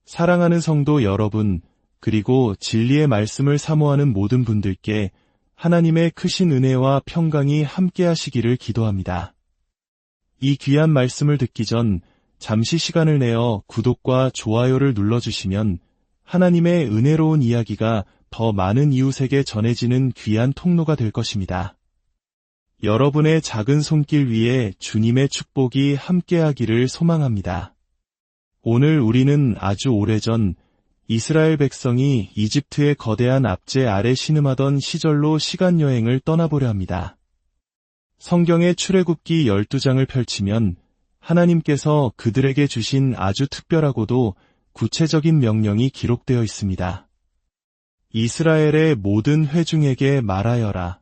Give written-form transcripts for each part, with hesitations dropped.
사랑하는 성도 여러분, 그리고 진리의 말씀을 사모하는 모든 분들께 하나님의 크신 은혜와 평강이 함께 하시기를 기도합니다. 이 귀한 말씀을 듣기 전 잠시 시간을 내어 구독과 좋아요를 눌러주시면 하나님의 은혜로운 이야기가 더 많은 이웃에게 전해지는 귀한 통로가 될 것입니다. 여러분의 작은 손길 위에 주님의 축복이 함께하기를 소망합니다. 오늘 우리는 아주 오래전 이스라엘 백성이 이집트의 거대한 압제 아래 신음하던 시절로 시간여행을 떠나보려 합니다. 성경의 출애굽기 12장을 펼치면 하나님께서 그들에게 주신 아주 특별하고도 구체적인 명령이 기록되어 있습니다. 이스라엘의 모든 회중에게 말하여라.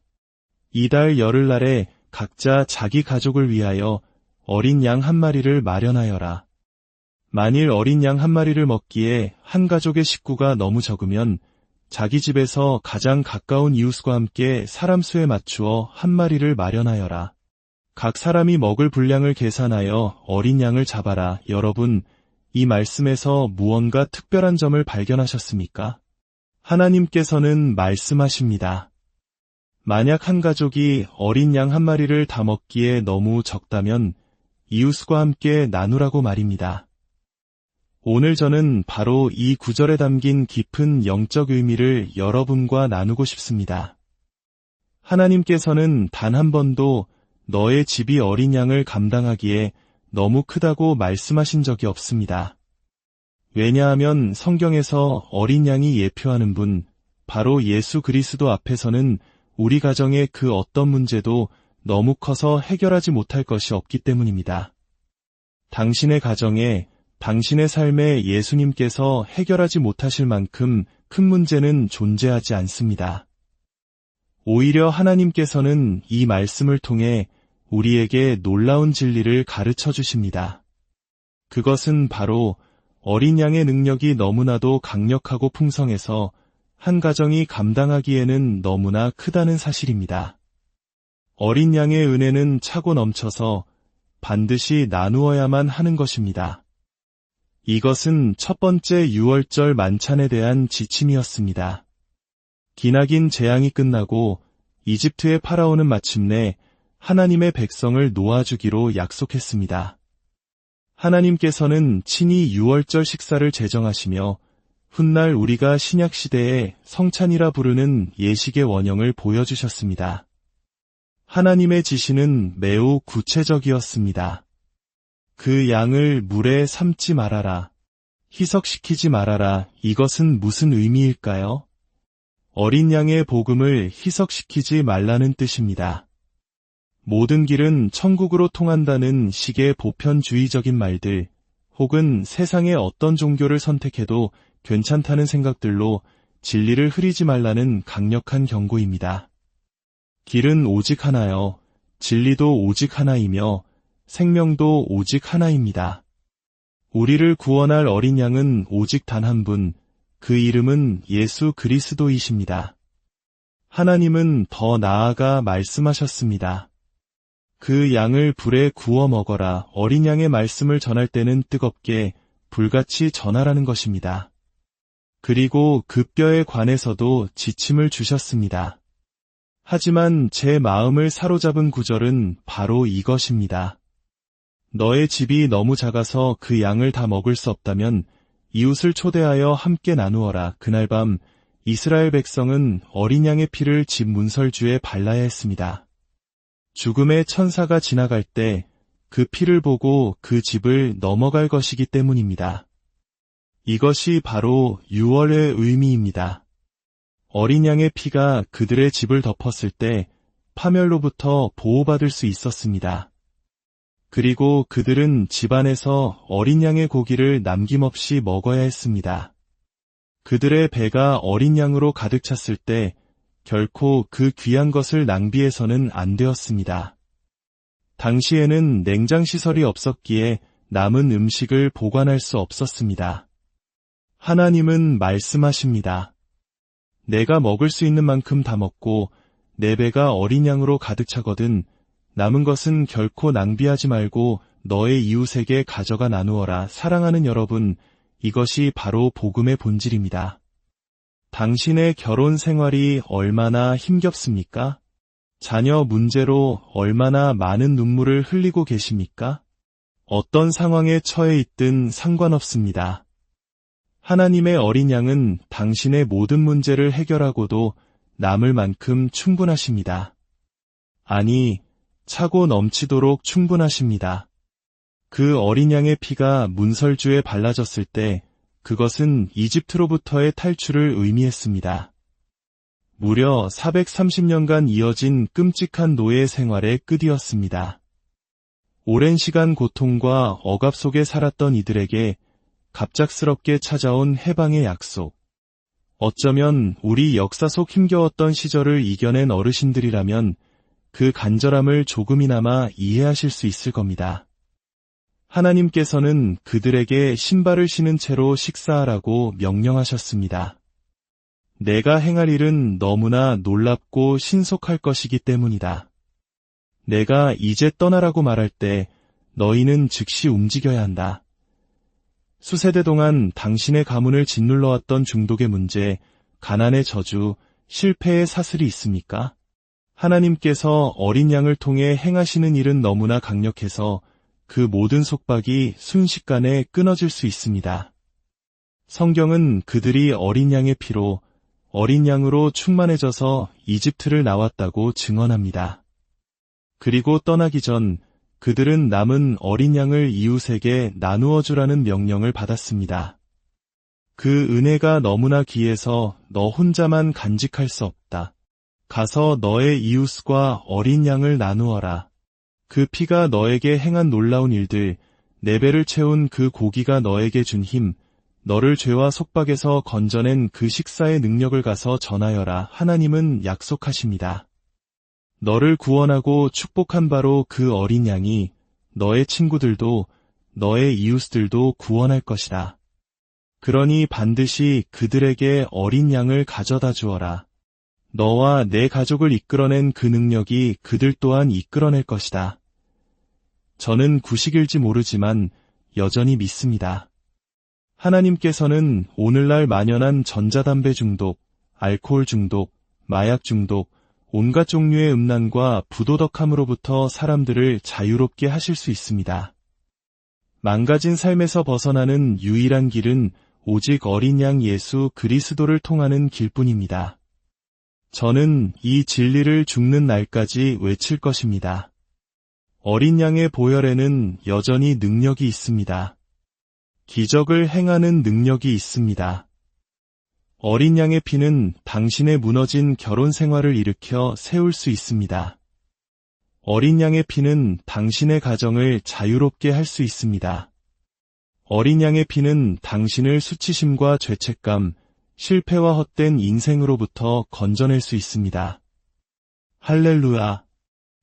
이달 열흘날에 각자 자기 가족을 위하여 어린 양 한 마리를 마련하여라. 만일 어린 양 한 마리를 먹기에 한 가족의 식구가 너무 적으면 자기 집에서 가장 가까운 이웃과 함께 사람 수에 맞추어 한 마리를 마련하여라. 각 사람이 먹을 분량을 계산하여 어린 양을 잡아라. 여러분, 이 말씀에서 무언가 특별한 점을 발견하셨습니까? 하나님께서는 말씀하십니다. 만약 한 가족이 어린 양 한 마리를 다 먹기에 너무 적다면 이웃과 함께 나누라고 말입니다. 오늘 저는 바로 이 구절에 담긴 깊은 영적 의미를 여러분과 나누고 싶습니다. 하나님께서는 단 한 번도 너의 집이 어린 양을 감당하기에 너무 크다고 말씀하신 적이 없습니다. 왜냐하면 성경에서 어린 양이 예표하는 분, 바로 예수 그리스도 앞에서는 우리 가정의 그 어떤 문제도 너무 커서 해결하지 못할 것이 없기 때문입니다. 당신의 가정에, 당신의 삶에 예수님께서 해결하지 못하실 만큼 큰 문제는 존재하지 않습니다. 오히려 하나님께서는 이 말씀을 통해 우리에게 놀라운 진리를 가르쳐 주십니다. 그것은 바로 어린 양의 능력이 너무나도 강력하고 풍성해서 한 가정이 감당하기에는 너무나 크다는 사실입니다. 어린 양의 은혜는 차고 넘쳐서 반드시 나누어야만 하는 것입니다. 이것은 첫 번째 유월절 만찬에 대한 지침이었습니다. 기나긴 재앙이 끝나고 이집트의 파라오는 마침내 하나님의 백성을 놓아주기로 약속했습니다. 하나님께서는 친히 유월절 식사를 제정하시며 훗날 우리가 신약시대에 성찬이라 부르는 예식의 원형을 보여주셨습니다. 하나님의 지시는 매우 구체적이었습니다. 그 양을 물에 삶지 말아라. 희석시키지 말아라. 이것은 무슨 의미일까요? 어린 양의 복음을 희석시키지 말라는 뜻입니다. 모든 길은 천국으로 통한다는 식의 보편주의적인 말들, 혹은 세상의 어떤 종교를 선택해도 괜찮다는 생각들로 진리를 흐리지 말라는 강력한 경고입니다. 길은 오직 하나요. 진리도 오직 하나이며 생명도 오직 하나입니다. 우리를 구원할 어린 양은 오직 단 한 분, 그 이름은 예수 그리스도이십니다. 하나님은 더 나아가 말씀하셨습니다. 그 양을 불에 구워 먹어라. 어린 양의 말씀을 전할 때는 뜨겁게 불같이 전하라는 것입니다. 그리고 그 뼈에 관해서도 지침을 주셨습니다. 하지만 제 마음을 사로잡은 구절은 바로 이것입니다. 너의 집이 너무 작아서 그 양을 다 먹을 수 없다면 이웃을 초대하여 함께 나누어라. 그날 밤 이스라엘 백성은 어린 양의 피를 집 문설주에 발라야 했습니다. 죽음의 천사가 지나갈 때 그 피를 보고 그 집을 넘어갈 것이기 때문입니다. 이것이 바로 유월의 의미입니다. 어린 양의 피가 그들의 집을 덮었을 때 파멸로부터 보호받을 수 있었습니다. 그리고 그들은 집안에서 어린 양의 고기를 남김없이 먹어야 했습니다. 그들의 배가 어린 양으로 가득 찼을 때 결코 그 귀한 것을 낭비해서는 안 되었습니다. 당시에는 냉장시설이 없었기에 남은 음식을 보관할 수 없었습니다. 하나님은 말씀하십니다. 내가 먹을 수 있는 만큼 다 먹고 내 배가 어린 양으로 가득 차거든 남은 것은 결코 낭비하지 말고 너의 이웃에게 가져가 나누어라. 사랑하는 여러분, 이것이 바로 복음의 본질입니다. 당신의 결혼 생활이 얼마나 힘겹습니까? 자녀 문제로 얼마나 많은 눈물을 흘리고 계십니까? 어떤 상황에 처해 있든 상관없습니다. 하나님의 어린 양은 당신의 모든 문제를 해결하고도 남을 만큼 충분하십니다. 아니, 차고 넘치도록 충분하십니다. 그 어린 양의 피가 문설주에 발라졌을 때 그것은 이집트로부터의 탈출을 의미했습니다. 무려 430년간 이어진 끔찍한 노예 생활의 끝이었습니다. 오랜 시간 고통과 억압 속에 살았던 이들에게 갑작스럽게 찾아온 해방의 약속. 어쩌면 우리 역사 속 힘겨웠던 시절을 이겨낸 어르신들이라면 그 간절함을 조금이나마 이해하실 수 있을 겁니다. 하나님께서는 그들에게 신발을 신은 채로 식사하라고 명령하셨습니다. 내가 행할 일은 너무나 놀랍고 신속할 것이기 때문이다. 내가 이제 떠나라고 말할 때 너희는 즉시 움직여야 한다. 수세대 동안 당신의 가문을 짓눌러왔던 중독의 문제, 가난의 저주, 실패의 사슬이 있습니까? 하나님께서 어린 양을 통해 행하시는 일은 너무나 강력해서 그 모든 속박이 순식간에 끊어질 수 있습니다. 성경은 그들이 어린 양의 피로, 어린 양으로 충만해져서 이집트를 나왔다고 증언합니다. 그리고 떠나기 전 그들은 남은 어린 양을 이웃에게 나누어 주라는 명령을 받았습니다. 그 은혜가 너무나 귀해서 너 혼자만 간직할 수 없다. 가서 너의 이웃과 어린 양을 나누어라. 그 피가 너에게 행한 놀라운 일들, 네 배를 채운 그 고기가 너에게 준 힘, 너를 죄와 속박에서 건져낸 그 식사의 능력을 가서 전하여라. 하나님은 약속하십니다. 너를 구원하고 축복한 바로 그 어린 양이 너의 친구들도 너의 이웃들도 구원할 것이다. 그러니 반드시 그들에게 어린 양을 가져다 주어라. 너와 내 가족을 이끌어낸 그 능력이 그들 또한 이끌어낼 것이다. 저는 구식일지 모르지만 여전히 믿습니다. 하나님께서는 오늘날 만연한 전자담배 중독, 알코올 중독, 마약 중독, 온갖 종류의 음란과 부도덕함으로부터 사람들을 자유롭게 하실 수 있습니다. 망가진 삶에서 벗어나는 유일한 길은 오직 어린 양 예수 그리스도를 통하는 길뿐입니다. 저는 이 진리를 죽는 날까지 외칠 것입니다. 어린 양의 보혈에는 여전히 능력이 있습니다. 기적을 행하는 능력이 있습니다. 어린 양의 피는 당신의 무너진 결혼 생활을 일으켜 세울 수 있습니다. 어린 양의 피는 당신의 가정을 자유롭게 할 수 있습니다. 어린 양의 피는 당신을 수치심과 죄책감, 실패와 헛된 인생으로부터 건져낼 수 있습니다. 할렐루야!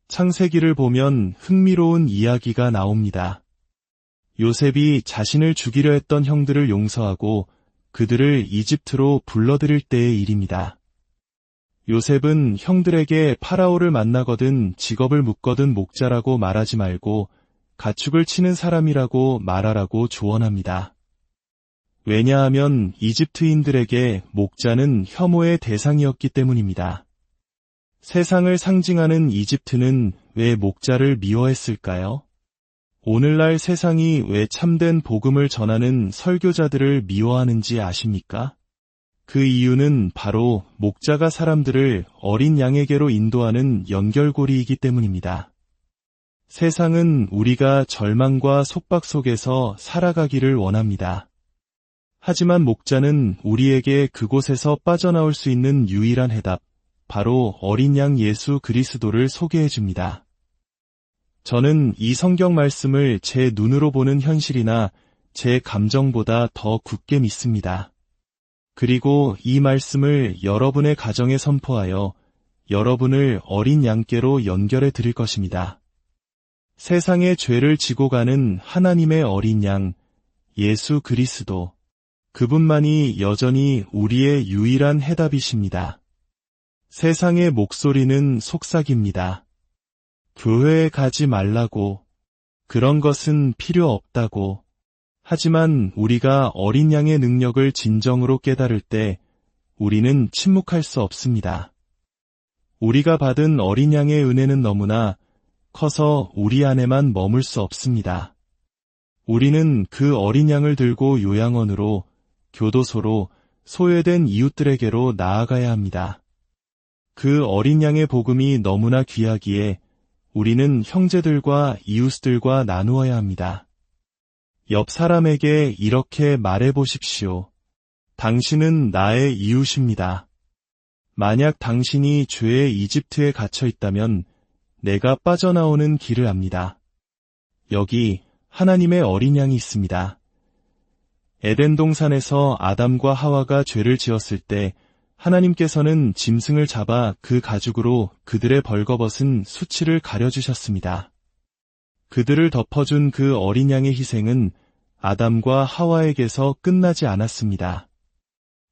창세기를 보면 흥미로운 이야기가 나옵니다. 요셉이 자신을 죽이려 했던 형들을 용서하고 그들을 이집트로 불러들일 때의 일입니다. 요셉은 형들에게 파라오를 만나거든 직업을 묻거든 목자라고 말하지 말고 가축을 치는 사람이라고 말하라고 조언합니다. 왜냐하면 이집트인들에게 목자는 혐오의 대상이었기 때문입니다. 세상을 상징하는 이집트는 왜 목자를 미워했을까요? 오늘날 세상이 왜 참된 복음을 전하는 설교자들을 미워하는지 아십니까? 그 이유는 바로 목자가 사람들을 어린 양에게로 인도하는 연결고리이기 때문입니다. 세상은 우리가 절망과 속박 속에서 살아가기를 원합니다. 하지만 목자는 우리에게 그곳에서 빠져나올 수 있는 유일한 해답, 바로 어린 양 예수 그리스도를 소개해 줍니다. 저는 이 성경 말씀을 제 눈으로 보는 현실이나 제 감정보다 더 굳게 믿습니다. 그리고 이 말씀을 여러분의 가정에 선포하여 여러분을 어린 양께로 연결해 드릴 것입니다. 세상의 죄를 지고 가는 하나님의 어린 양, 예수 그리스도, 그분만이 여전히 우리의 유일한 해답이십니다. 세상의 목소리는 속삭입니다. 교회에 가지 말라고, 그런 것은 필요 없다고, 하지만 우리가 어린 양의 능력을 진정으로 깨달을 때 우리는 침묵할 수 없습니다. 우리가 받은 어린 양의 은혜는 너무나 커서 우리 안에만 머물 수 없습니다. 우리는 그 어린 양을 들고 요양원으로, 교도소로, 소외된 이웃들에게로 나아가야 합니다. 그 어린 양의 복음이 너무나 귀하기에 우리는 형제들과 이웃들과 나누어야 합니다. 옆 사람에게 이렇게 말해 보십시오. 당신은 나의 이웃입니다. 만약 당신이 죄의 이집트에 갇혀 있다면 내가 빠져나오는 길을 압니다. 여기 하나님의 어린 양이 있습니다. 에덴 동산에서 아담과 하와가 죄를 지었을 때 하나님께서는 짐승을 잡아 그 가죽으로 그들의 벌거벗은 수치를 가려주셨습니다. 그들을 덮어준 그 어린 양의 희생은 아담과 하와에게서 끝나지 않았습니다.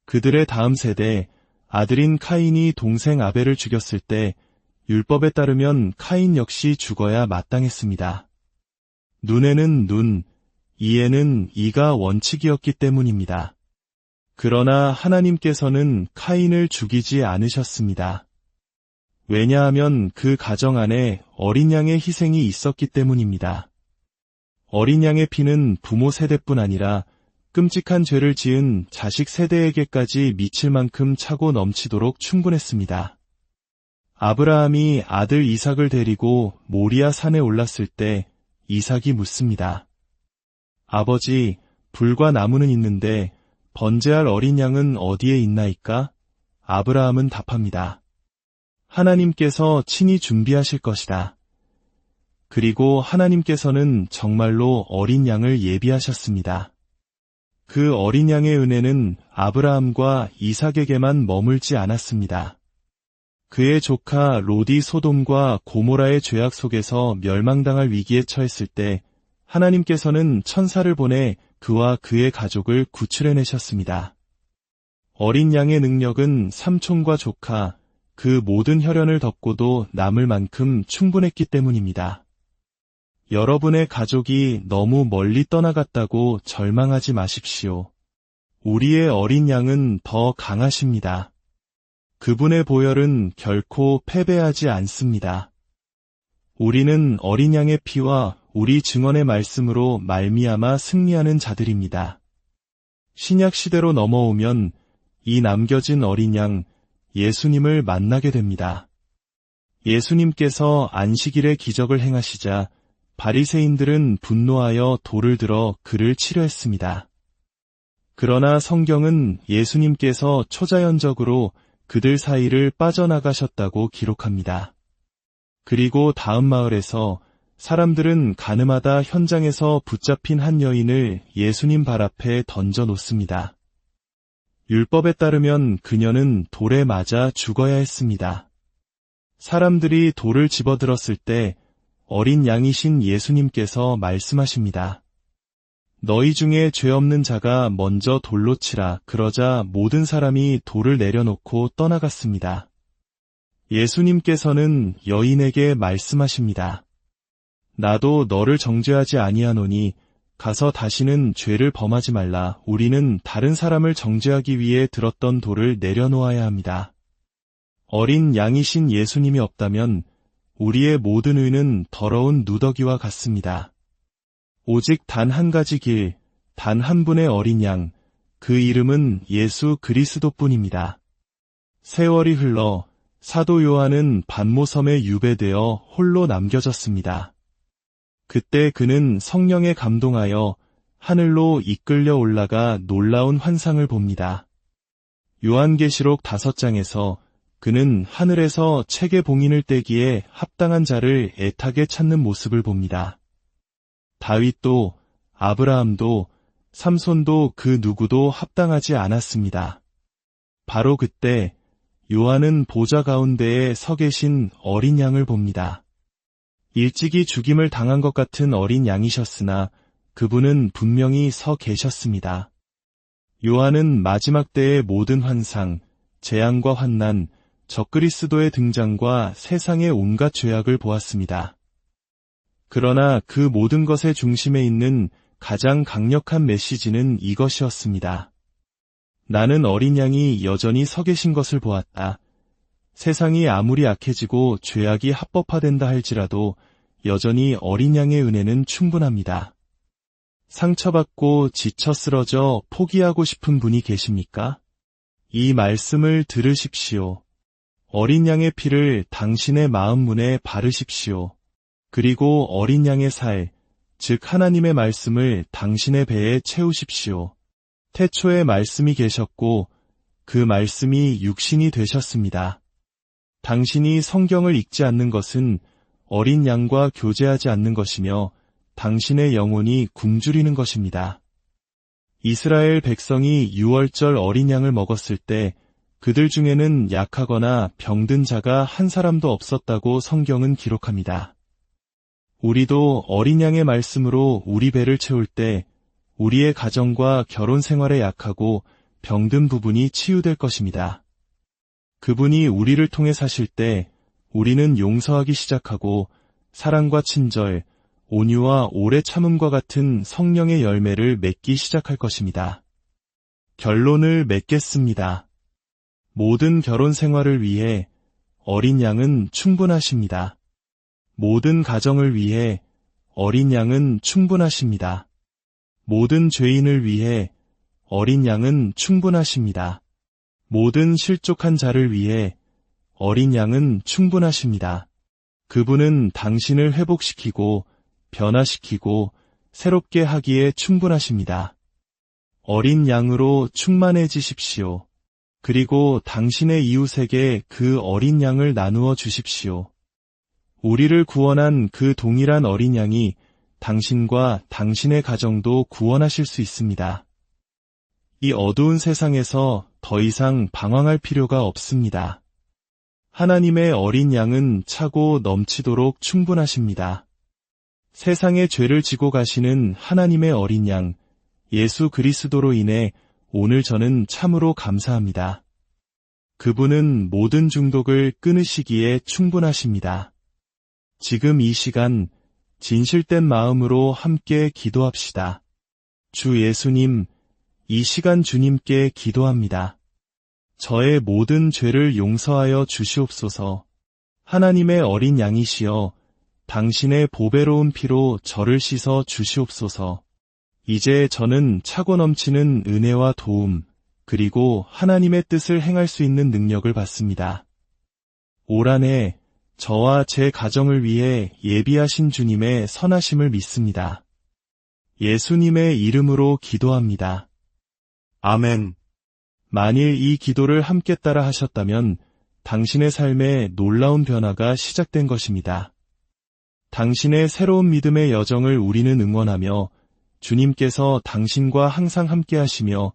그들의 다음 세대 아들인 카인이 동생 아벨을 죽였을 때 율법에 따르면 카인 역시 죽어야 마땅했습니다. 눈에는 눈, 이에는 이가 원칙이었기 때문입니다. 그러나 하나님께서는 카인을 죽이지 않으셨습니다. 왜냐하면 그 가정 안에 어린 양의 희생이 있었기 때문입니다. 어린 양의 피는 부모 세대뿐 아니라 끔찍한 죄를 지은 자식 세대에게까지 미칠 만큼 차고 넘치도록 충분했습니다. 아브라함이 아들 이삭을 데리고 모리아 산에 올랐을 때 이삭이 묻습니다. 아버지, 불과 나무는 있는데 번제할 어린 양은 어디에 있나이까? 아브라함은 답합니다. 하나님께서 친히 준비하실 것이다. 그리고 하나님께서는 정말로 어린 양을 예비하셨습니다. 그 어린 양의 은혜는 아브라함과 이삭에게만 머물지 않았습니다. 그의 조카 롯이 소돔과 고모라의 죄악 속에서 멸망당할 위기에 처했을 때 하나님께서는 천사를 보내 그와 그의 가족을 구출해내셨습니다. 어린 양의 능력은 삼촌과 조카, 그 모든 혈연을 덮고도 남을 만큼 충분했기 때문입니다. 여러분의 가족이 너무 멀리 떠나갔다고 절망하지 마십시오. 우리의 어린 양은 더 강하십니다. 그분의 보혈은 결코 패배하지 않습니다. 우리는 어린 양의 피와 우리 증언의 말씀으로 말미암아 승리하는 자들입니다. 신약 시대로 넘어오면 이 남겨진 어린 양 예수님을 만나게 됩니다. 예수님께서 안식일에 기적을 행하시자 바리새인들은 분노하여 돌을 들어 그를 치려했습니다. 그러나 성경은 예수님께서 초자연적으로 그들 사이를 빠져나가셨다고 기록합니다. 그리고 다음 마을에서 사람들은 가늠하다 현장에서 붙잡힌 한 여인을 예수님 발 앞에 던져 놓습니다. 율법에 따르면 그녀는 돌에 맞아 죽어야 했습니다. 사람들이 돌을 집어들었을 때 어린 양이신 예수님께서 말씀하십니다. 너희 중에 죄 없는 자가 먼저 돌로 치라. 그러자 모든 사람이 돌을 내려놓고 떠나갔습니다. 예수님께서는 여인에게 말씀하십니다. 나도 너를 정죄하지 아니하노니 가서 다시는 죄를 범하지 말라. 우리는 다른 사람을 정죄하기 위해 들었던 돌을 내려놓아야 합니다. 어린 양이신 예수님이 없다면 우리의 모든 의는 더러운 누더기와 같습니다. 오직 단 한 가지 길, 단 한 분의 어린 양, 그 이름은 예수 그리스도뿐입니다. 세월이 흘러 사도 요한은 반모섬에 유배되어 홀로 남겨졌습니다. 그때 그는 성령에 감동하여 하늘로 이끌려 올라가 놀라운 환상을 봅니다. 요한계시록 5장에서 그는 하늘에서 책의 봉인을 떼기에 합당한 자를 애타게 찾는 모습을 봅니다. 다윗도, 아브라함도, 삼손도 그 누구도 합당하지 않았습니다. 바로 그때 요한은 보좌 가운데에 서 계신 어린 양을 봅니다. 일찍이 죽임을 당한 것 같은 어린 양이셨으나 그분은 분명히 서 계셨습니다. 요한은 마지막 때의 모든 환상, 재앙과 환난, 적그리스도의 등장과 세상의 온갖 죄악을 보았습니다. 그러나 그 모든 것의 중심에 있는 가장 강력한 메시지는 이것이었습니다. 나는 어린 양이 여전히 서 계신 것을 보았다. 세상이 아무리 악해지고 죄악이 합법화된다 할지라도 여전히 어린 양의 은혜는 충분합니다. 상처받고 지쳐 쓰러져 포기하고 싶은 분이 계십니까? 이 말씀을 들으십시오. 어린 양의 피를 당신의 마음 문에 바르십시오. 그리고 어린 양의 살, 즉 하나님의 말씀을 당신의 배에 채우십시오. 태초에 말씀이 계셨고 그 말씀이 육신이 되셨습니다. 당신이 성경을 읽지 않는 것은 어린 양과 교제하지 않는 것이며 당신의 영혼이 굶주리는 것입니다. 이스라엘 백성이 유월절 어린 양을 먹었을 때 그들 중에는 약하거나 병든 자가 한 사람도 없었다고 성경은 기록합니다. 우리도 어린 양의 말씀으로 우리 배를 채울 때 우리의 가정과 결혼 생활에 약하고 병든 부분이 치유될 것입니다. 그분이 우리를 통해 사실 때 우리는 용서하기 시작하고 사랑과 친절, 온유와 오래 참음과 같은 성령의 열매를 맺기 시작할 것입니다. 결론을 맺겠습니다. 모든 결혼 생활을 위해 어린 양은 충분하십니다. 모든 가정을 위해 어린 양은 충분하십니다. 모든 죄인을 위해 어린 양은 충분하십니다. 모든 실족한 자를 위해 어린 양은 충분하십니다. 그분은 당신을 회복시키고 변화시키고 새롭게 하기에 충분하십니다. 어린 양으로 충만해지십시오. 그리고 당신의 이웃에게 그 어린 양을 나누어 주십시오. 우리를 구원한 그 동일한 어린 양이 당신과 당신의 가정도 구원하실 수 있습니다. 이 어두운 세상에서 더 이상 방황할 필요가 없습니다. 하나님의 어린 양은 차고 넘치도록 충분하십니다. 세상의 죄를 지고 가시는 하나님의 어린 양, 예수 그리스도로 인해 오늘 저는 참으로 감사합니다. 그분은 모든 중독을 끊으시기에 충분하십니다. 지금 이 시간 진실된 마음으로 함께 기도합시다. 주 예수님, 이 시간 주님께 기도합니다. 저의 모든 죄를 용서하여 주시옵소서. 하나님의 어린 양이시여 당신의 보배로운 피로 저를 씻어 주시옵소서. 이제 저는 차고 넘치는 은혜와 도움, 그리고 하나님의 뜻을 행할 수 있는 능력을 받습니다. 올 한 해 저와 제 가정을 위해 예비하신 주님의 선하심을 믿습니다. 예수님의 이름으로 기도합니다. 아멘. 만일 이 기도를 함께 따라 하셨다면 당신의 삶에 놀라운 변화가 시작된 것입니다. 당신의 새로운 믿음의 여정을 우리는 응원하며 주님께서 당신과 항상 함께 하시며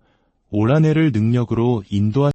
올 한 해를 능력으로 인도하시옵소서.